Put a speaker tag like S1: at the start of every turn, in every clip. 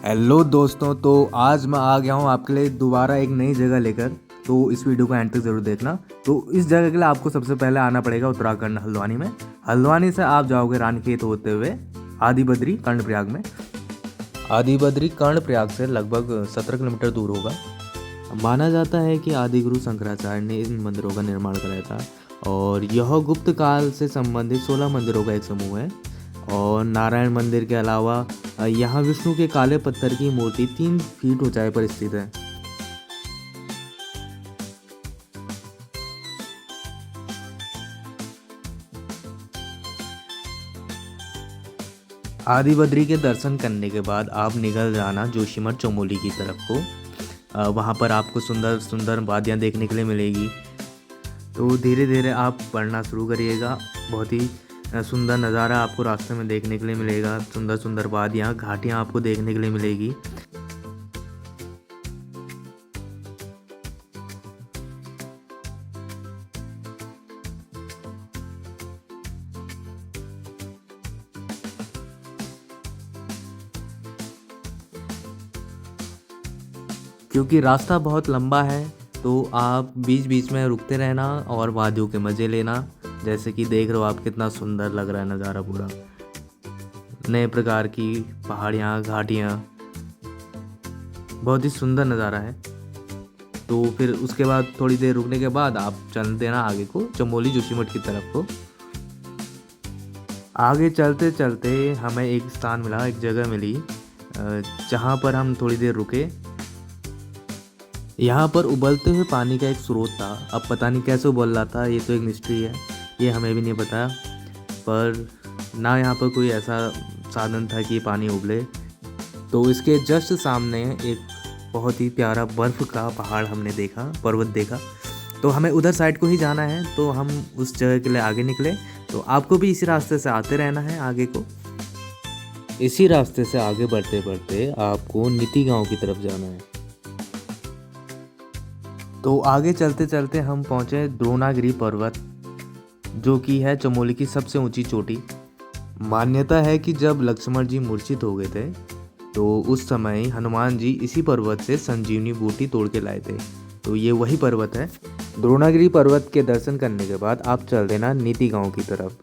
S1: Hello दोस्तों, तो आज मैं आ गया हूँ आपके लिए दोबारा एक नई जगह लेकर। तो इस वीडियो को एंड तक ज़रूर देखना। तो इस जगह के लिए आपको सबसे पहले आना पड़ेगा उत्तराखंड हल्द्वानी में। हल्द्वानी से आप जाओगे रानीखेत होते हुए आदि बद्री कर्णप्रयाग में। आदि बद्री कर्णप्रयाग से लगभग 17 किलोमीटर दूर होगा। माना जाता है कि आदि गुरु शंकराचार्य ने इन मंदिरों का निर्माण कराया था और यह गुप्त काल से संबंधित 16 मंदिरों का एक समूह है। और नारायण मंदिर के अलावा यहाँ विष्णु के काले पत्थर की मूर्ति 3 फीट ऊंचाई पर स्थित है। आदि बद्री के दर्शन करने के बाद आप निकल जाना जोशीमठ चमोली की तरफ को। वहाँ पर आपको सुंदर सुंदर वादियाँ देखने के लिए मिलेगी। तो धीरे धीरे आप बढ़ना शुरू करिएगा। बहुत ही सुंदर नज़ारा आपको रास्ते में देखने के लिए मिलेगा। सुंदर सुंदर वादियाँ, घाटियाँ आपको देखने के लिए मिलेगी। क्योंकि रास्ता बहुत लंबा है तो आप बीच बीच में रुकते रहना और वादियों के मज़े लेना। जैसे कि देख रहे हो आप, कितना सुंदर लग रहा है नज़ारा पूरा। नए प्रकार की पहाड़ियाँ, घाटियाँ, बहुत ही सुंदर नज़ारा है। तो फिर उसके बाद थोड़ी देर रुकने के बाद आप चल देना आगे को चमोली जोशीमठ की तरफ को। आगे चलते चलते हमें एक स्थान मिला, एक जगह मिली जहाँ पर हम थोड़ी देर रुके। यहाँ पर उबलते हुए पानी का एक स्रोत था। अब पता नहीं कैसे उबल रहा था, ये तो एक मिस्ट्री है, ये हमें भी नहीं पता। पर ना यहाँ पर कोई ऐसा साधन था कि पानी उबले। तो इसके जस्ट सामने एक बहुत ही प्यारा बर्फ़ का पहाड़ हमने देखा, पर्वत देखा। तो हमें उधर साइड को ही जाना है, तो हम उस जगह के लिए आगे निकले। तो आपको भी इसी रास्ते से आते रहना है आगे को। इसी रास्ते से आगे बढ़ते बढ़ते आपको नीति गांव की तरफ जाना है। तो आगे चलते चलते हम पहुँचे द्रोणागिरी पर्वत, जो कि है चमोली की सबसे ऊंची चोटी। मान्यता है कि जब लक्ष्मण जी मूर्छित हो गए थे तो उस समय हनुमान जी इसी पर्वत से संजीवनी बूटी तोड़ के लाए थे। तो ये वही पर्वत है। द्रोणागिरी पर्वत के दर्शन करने के बाद आप चल देना नीति गांव की तरफ।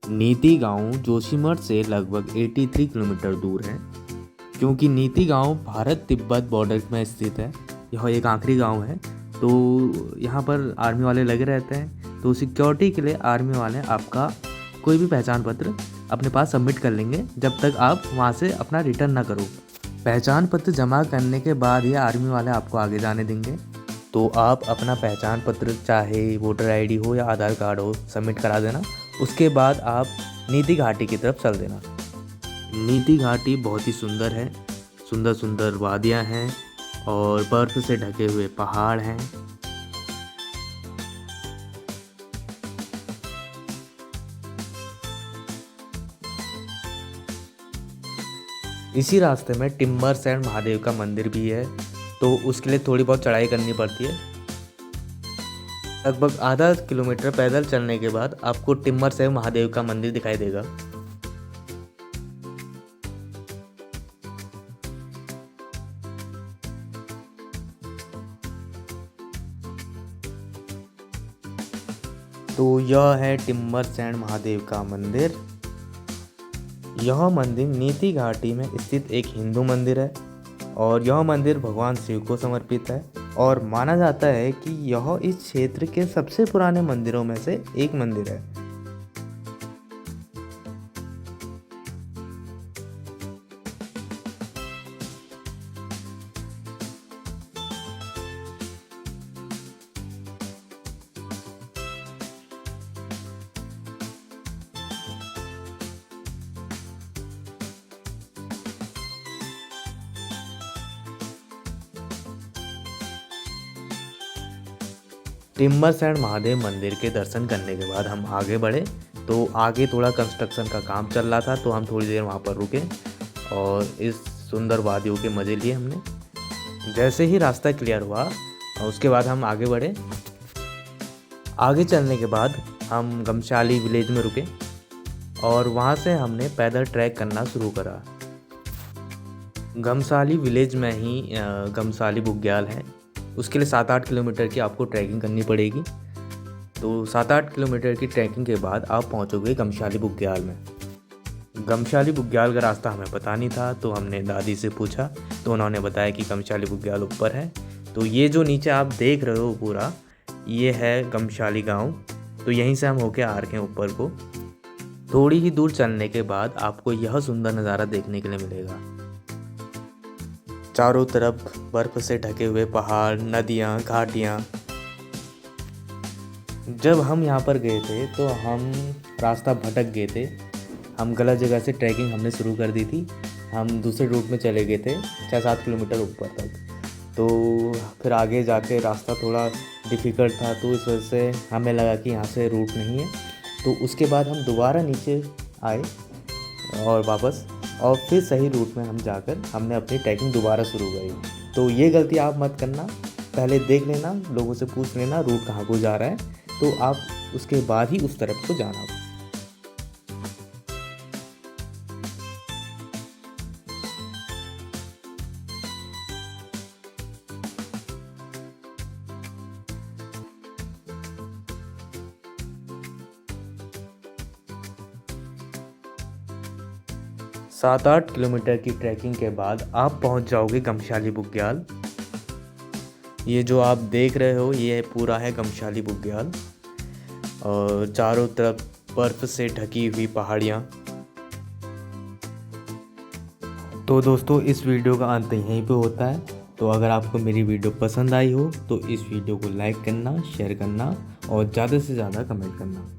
S1: नीति गांव जोशीमठ से लगभग 83 किलोमीटर दूर है। क्योंकि नीति गांव भारत तिब्बत बॉर्डर में स्थित है, यह एक आखिरी गांव है। तो यहाँ पर आर्मी वाले लगे रहते हैं। तो सिक्योरिटी के लिए आर्मी वाले आपका कोई भी पहचान पत्र अपने पास सबमिट कर लेंगे जब तक आप वहाँ से अपना रिटर्न ना करो। पहचान पत्र जमा करने के बाद ये आर्मी वाले आपको आगे जाने देंगे। तो आप अपना पहचान पत्र, चाहे वोटर आईडी हो या आधार कार्ड हो, सबमिट करा देना। उसके बाद आप नीति घाटी की तरफ चल देना। नीति घाटी बहुत ही सुंदर है। सुंदर सुंदर वादियाँ हैं और बर्फ़ से ढके हुए पहाड़ हैं। इसी रास्ते में टिम्बर सैंड महादेव का मंदिर भी है। तो उसके लिए थोड़ी बहुत चढ़ाई करनी पड़ती है। लगभग आधा किलोमीटर पैदल चलने के बाद आपको टिम्बर सैंड महादेव का मंदिर दिखाई देगा। तो यह है टिम्बर सैंड महादेव का मंदिर। यह मंदिर नीति घाटी में स्थित एक हिंदू मंदिर है और यह मंदिर भगवान शिव को समर्पित है। और माना जाता है कि यह इस क्षेत्र के सबसे पुराने मंदिरों में से एक मंदिर है। टिम्बर सैंड महादेव मंदिर के दर्शन करने के बाद हम आगे बढ़े। तो आगे थोड़ा कंस्ट्रक्शन का काम चल रहा था, तो हम थोड़ी देर वहाँ पर रुके और इस सुंदर वादियों के मज़े लिए हमने। जैसे ही रास्ता क्लियर हुआ उसके बाद हम आगे बढ़े। आगे चलने के बाद हम गमशाली विलेज में रुके और वहाँ से हमने पैदल ट्रैक करना शुरू करा। गमसाली विलेज में ही गमसाली बुग्याल है। उसके लिए 7-8 किलोमीटर की आपको ट्रैकिंग करनी पड़ेगी। तो 7-8 किलोमीटर की ट्रैकिंग के बाद आप पहुंचोगे गमशाली बुग्याल में। गमशाली बुग्याल का रास्ता हमें पता नहीं था, तो हमने दादी से पूछा तो उन्होंने बताया कि गमशाली बुग्याल ऊपर है। तो ये जो नीचे आप देख रहे हो पूरा, ये है गमशाली गांव। तो यहीं से हम होके आ रहे हैं ऊपर को। थोड़ी ही दूर चलने के बाद आपको यह सुंदर नज़ारा देखने के लिए मिलेगा। चारों तरफ बर्फ़ से ढके हुए पहाड़, नदियाँ, घाटियाँ। जब हम यहाँ पर गए थे तो हम रास्ता भटक गए थे। हम गलत जगह से ट्रैकिंग हमने शुरू कर दी थी। हम दूसरे रूट में चले गए थे 6-7 किलोमीटर ऊपर तक। तो फिर आगे जाके रास्ता थोड़ा डिफ़िकल्ट था, तो इस वजह से हमें लगा कि यहाँ से रूट नहीं है। तो उसके बाद हम दोबारा नीचे आए और वापस, और फिर सही रूट में हम जाकर हमने अपनी ट्रैकिंग दोबारा शुरू करी। तो ये गलती आप मत करना, पहले देख लेना, लोगों से पूछ लेना रूट कहाँ को जा रहा है, तो आप उसके बाद ही उस तरफ को जाना। 7-8 किलोमीटर की ट्रैकिंग के बाद आप पहुंच जाओगे गमशाली बुग्याल। ये जो आप देख रहे हो ये पूरा है गमशाली बुग्याल, और चारों तरफ बर्फ़ से ढकी हुई पहाड़ियाँ। तो दोस्तों, इस वीडियो का अंत यहीं पे होता है। तो अगर आपको मेरी वीडियो पसंद आई हो तो इस वीडियो को लाइक करना, शेयर करना और ज़्यादा से ज़्यादा कमेंट करना।